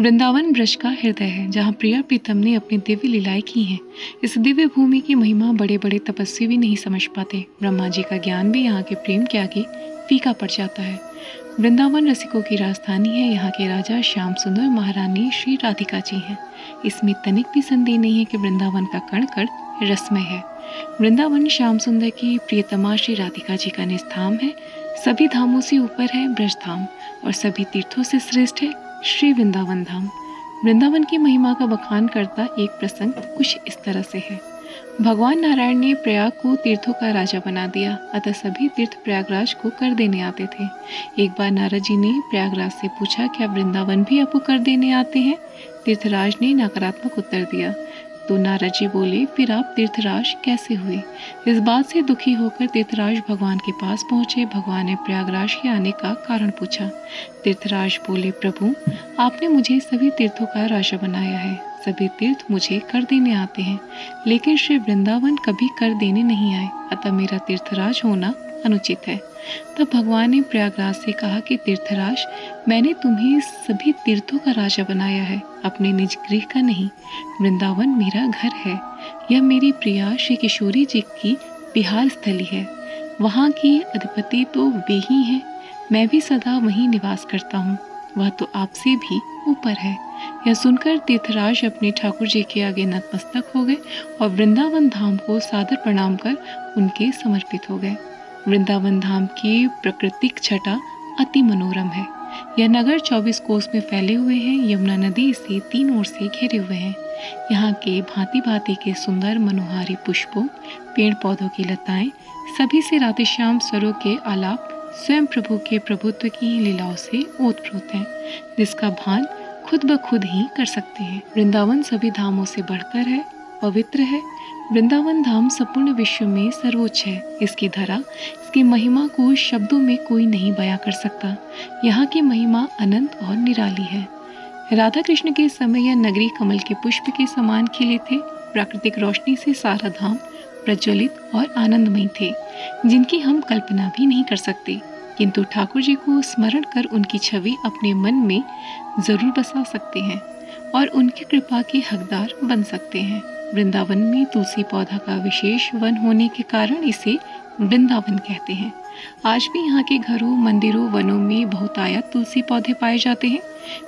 वृंदावन ब्रज का हृदय है, जहाँ प्रिया प्रीतम ने अपनी दिव्य लीलाएं की हैं। इस दिव्य भूमि की महिमा बड़े बड़े तपस्वी भी नहीं समझ पाते। ब्रह्मा जी का ज्ञान भी यहाँ के प्रेम के आगे फीका पड़ जाता है। वृंदावन रसिकों की राजधानी है। यहाँ के राजा श्याम सुंदर, महारानी श्री राधिका जी हैं। इसमें तनिक भी संदेह नहीं है कि वृंदावन का कण कण रसमय है। वृंदावन श्याम सुंदर की प्रियतमा श्री राधिका जी का निज-धाम है। सभी धामों से ऊपर है ब्रज धाम और सभी तीर्थों से श्रेष्ठ है श्री वृंदावन धाम। वृंदावन की महिमा का बखान करता एक प्रसंग कुछ इस तरह से है। भगवान नारायण ने प्रयाग को तीर्थों का राजा बना दिया, अतः सभी तीर्थ प्रयागराज को कर देने आते थे। एक बार नारद जी ने प्रयागराज से पूछा, क्या वृंदावन भी आपको कर देने आते हैं? तीर्थराज ने नकारात्मक उत्तर दिया। तो नारद जी बोले, फिर आप तीर्थराज कैसे हुए? इस बात से दुखी होकर तीर्थराज भगवान के पास पहुंचे। भगवान ने प्रयागराज के आने का कारण पूछा। तीर्थराज बोले, प्रभु, आपने मुझे सभी तीर्थों का राजा बनाया है। सभी तीर्थ मुझे कर देने आते हैं, लेकिन श्री वृंदावन कभी कर देने नहीं आए, अतः मेरा तीर्थराज होना अनुचित है। तब भगवान ने प्रयागराज से कहा कि तीर्थराज, मैंने तुम्हें सभी तीर्थों का राजा बनाया है, अपने निज गृह का नहीं। वृंदावन मेरा घर है। यह मेरी प्रिया श्री किशोरी जी की विहार स्थली है। वहाँ की अधिपति तो वे ही हैं। मैं भी सदा वहीं निवास करता हूँ। वह तो आपसे भी ऊपर है। यह सुनकर तीर्थराज अपने ठाकुर जी के आगे नतमस्तक हो गए और वृंदावन धाम को सादर प्रणाम कर उनके समर्पित हो गए। वृंदावन धाम की प्राकृतिक छटा अति मनोरम है। यह नगर 24 कोस में फैले हुए हैं। यमुना नदी इसे 3 ओर से घेरे हुए हैं। यहाँ के भांति भांति के सुंदर मनोहारी पुष्पों, पेड़ पौधों की लताएं, सभी से राधेश्याम स्वरों के आलाप स्वयं प्रभु के प्रभुत्व की लीलाओं से ओतप्रोत हैं, जिसका भान खुद ब खुद ही कर सकते हैं। वृंदावन सभी धामों से बढ़कर है, पवित्र है। वृंदावन धाम संपूर्ण विश्व में सर्वोच्च है। इसकी धरा, इसकी महिमा को शब्दों में कोई नहीं बयां कर सकता। यहाँ की महिमा अनंत और निराली है। राधा कृष्ण के समय यह नगरी कमल के पुष्प के समान खिले थे। प्राकृतिक रोशनी से सारा धाम प्रज्वलित और आनंदमय थे, जिनकी हम कल्पना भी नहीं कर सकते। किंतु ठाकुर जी को स्मरण कर उनकी छवि अपने मन में जरूर बसा सकते हैं और उनकी कृपा के हकदार बन सकते हैं। वृंदावन में तुलसी पौधा का विशेष वन होने के कारण इसे वृंदावन कहते हैं। आज भी यहाँ के घरों, मंदिरों, वनों में बहुतायत तुलसी पौधे पाए जाते हैं।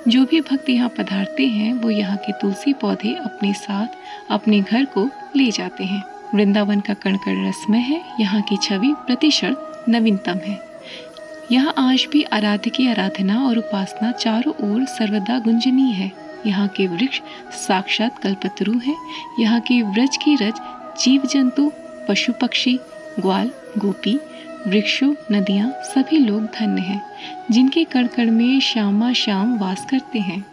जो भी भक्त यहाँ पधारते हैं, वो यहाँ के तुलसी पौधे अपने साथ अपने घर को ले जाते हैं। वृंदावन का कण कण रसमय है। यहाँ की छवि प्रतिक्षण नवीनतम है। यहाँ आज भी आराध्य की आराधना और उपासना चारों ओर सर्वदा गुंजनीय है। यहाँ के वृक्ष साक्षात कल्पतरु हैं। यहाँ के व्रज की रज जीव जंतु, पशु पक्षी, ग्वाल गोपी, वृक्षों, नदियाँ, सभी लोग धन्य हैं, जिनके कण कण में श्यामा श्याम वास करते हैं।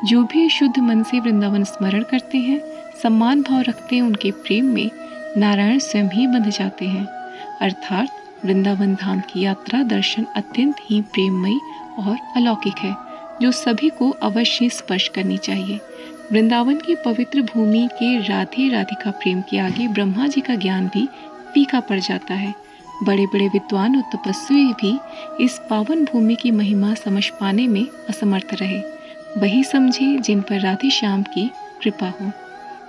जो भी शुद्ध मन से वृंदावन स्मरण करते हैं, सम्मान भाव रखते हैं, उनके प्रेम में नारायण स्वयं ही बंध जाते हैं। अर्थात वृंदावन धाम की यात्रा दर्शन अत्यंत ही प्रेममयी और अलौकिक है, जो सभी को अवश्य स्पर्श करनी चाहिए। वृंदावन की पवित्र भूमि के राधे राधिका प्रेम के आगे ब्रह्मा जी का ज्ञान भी फीका पड़ जाता है। बड़े बड़े विद्वान और तपस्वी भी इस पावन भूमि की महिमा समझ पाने में असमर्थ रहे। वही समझे जिन पर राधे श्याम की कृपा हो।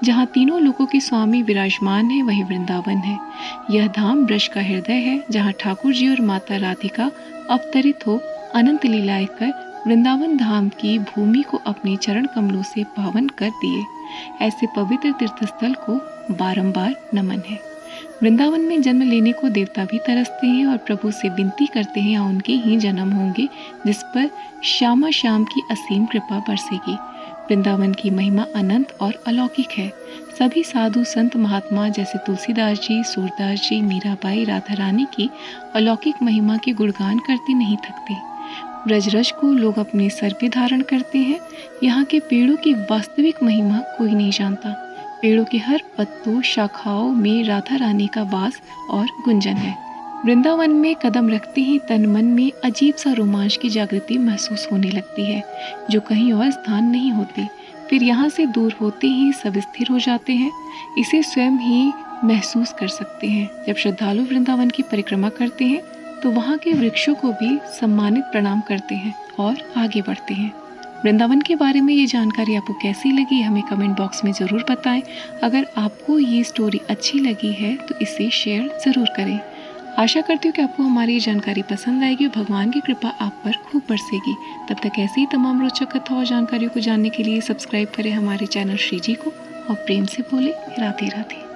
जहाँ तीनों लोकों के स्वामी विराजमान है, वही वृंदावन है। यह धाम ब्रज का हृदय है, जहाँ ठाकुर जी और माता राधिका अवतरित हो अनंत लीलाएं कर वृंदावन धाम की भूमि को अपने चरण कमलों से पावन कर दिए। ऐसे पवित्र तीर्थस्थल को बारंबार नमन है। वृंदावन में जन्म लेने को देवता भी तरसते हैं और प्रभु से विनती करते हैं, या उनके ही जन्म होंगे जिस पर श्यामा श्याम की असीम कृपा बरसेगी। वृंदावन की महिमा अनंत और अलौकिक है। सभी साधु संत महात्मा जैसे तुलसीदास जी, सूरदास जी, मीराबाई, राधा रानी की अलौकिक महिमा के गुणगान करते नहीं थकते। ब्रजरज को लोग अपने सर पे धारण करते हैं। यहाँ के पेड़ों की वास्तविक महिमा कोई नहीं जानता। पेड़ों के हर पत्तों, शाखाओं में राधा रानी का वास और गुंजन है। वृंदावन में कदम रखते ही तन मन में अजीब सा रोमांच की जागृति महसूस होने लगती है, जो कहीं और स्थान नहीं होती। फिर यहाँ से दूर होते ही सब स्थिर हो जाते हैं। इसे स्वयं ही महसूस कर सकते हैं। जब श्रद्धालु वृंदावन की परिक्रमा करते हैं, तो वहाँ के वृक्षों को भी सम्मानित प्रणाम करते हैं और आगे बढ़ते हैं। वृंदावन के बारे में ये जानकारी आपको कैसी लगी हमें कमेंट बॉक्स में ज़रूर बताएं। अगर आपको ये स्टोरी अच्छी लगी है तो इसे शेयर ज़रूर करें। आशा करती हूँ कि आपको हमारी ये जानकारी पसंद आएगी और भगवान की कृपा आप पर खूब बरसेगी। तब तक ऐसी ही तमाम रोचक कथा और जानकारियों को जानने के लिए सब्सक्राइब करें हमारे चैनल श्री जी को और प्रेम से बोले राधे राधे।